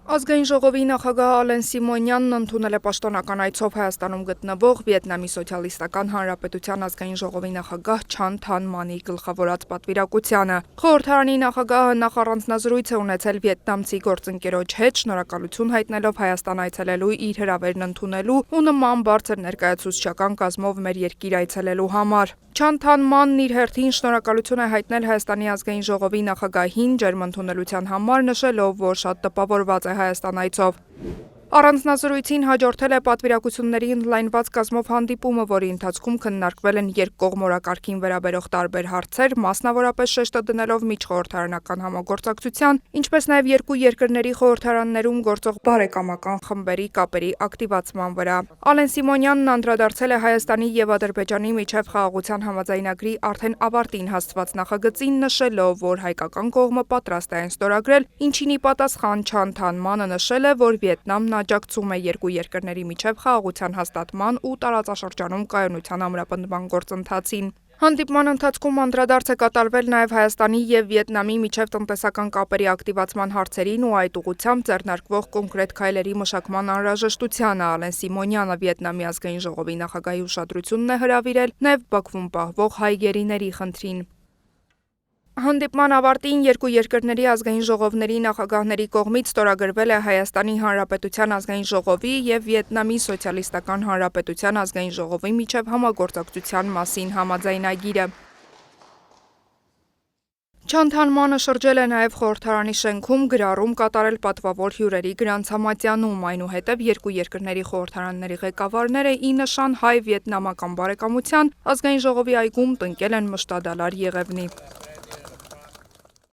Ազգային ժողովի նախագահ Ալեն Սիմոնյանն ընդունել է պաշտոնական այցով Հայաստանում գտնվող Վիետնամի Սոցիալիստական Հանրապետության ազգային ժողովի նախագահ Չան Թան Մանի գլխավորած պատվիրակությանը։ Խորհրդարանի նախագահը նախ առանձնազրույց է ունեցել վիետնամցի գործընկերոջ հետ, շնորհակալություն հայտնելով Հայաստան այցելելու իր հրավերն ընդունելու ու նման բարձր ներկայացուցչական կազմով մեր երկիր այցելելու համար։ Չան Թան Մանն իր հերթին շնորհակալություն է հայտնել Հայաստանի ազգային ժողովի նախագահին ջերմընդունելության համար, նշելով, որ շատ տպավորված է Հայաստան այցով։ Առանձնազրույցին հաջորդել է պատվիրակությունների ընդլայնված կազմով հանդիպումը, որի ընթացքում քննարկվել են երկկողմ օրակարգին վերաբերող տարբեր հարցեր, մասնավորապես շեշտը դնելով միջխորհրդարանական համագործակցության, ինչպես նաև երկու երկրների խորհրդարաններում գործող բարեկամական խմբերի կապերի ակտիվացման վրա։ Ալեն Սիմոնյանն անդրադարձել է Հայաստանի եւ Ադրբեջանի միջև խաղաղության համաձայնագրի արդեն ավարտին հասցված նախագծին, նշելով, որ հայկական կողմը պատրաստ է այն ստորագրել, ինչին ի պատասխան Չան Թան Մանը նշել է, որ Վիետնամն աջակցում է երկու երկրների միջև խաղաղության հաստատման ու տարածաշրջանում կայունության ամրապնդման գործընթացին։ Հանդիպման ընթացքում անդրադարձ է կատարվել նաև Հայաստանի եւ Վիետնամի միջև տնտեսական կապերի ակտիվացման հարցերին ու այդ ուղղությամբ ձեռնարկվող կոնկրետ քայլերի մշակման անհրաժեշտությանը։ Ալեն Սիմոնյանը Վիետնամի ազգային ժողովի նախագահի ուշադրությունն է հրավիրել նաև Բաքվում պահվող հայ գերիների խնդրին։ Հանդիպման ավարտին երկու երկրների ազգային ժողովների նախագահների կողմից ստորագրվել է Հայաստանի Հանրապետության ազգային ժողովի եւ Վիետնամի Սոցիալիստական Հանրապետության ազգային ժողովի միջև համագործակցության մասին համաձայնագիրը։ Չան Թան Մանը շրջել է նաև խորհրդարանի շենքում գրառում կատարել պատվավոր հյուրերի գրանցամատյանում, այնուհետև երկու երկրների խորհրդարանների ղեկավարները ի նշան հայ-վիետնամական բարեկամության ազգային ժողովի այգում տնկել են մշտադալար Եղևնի։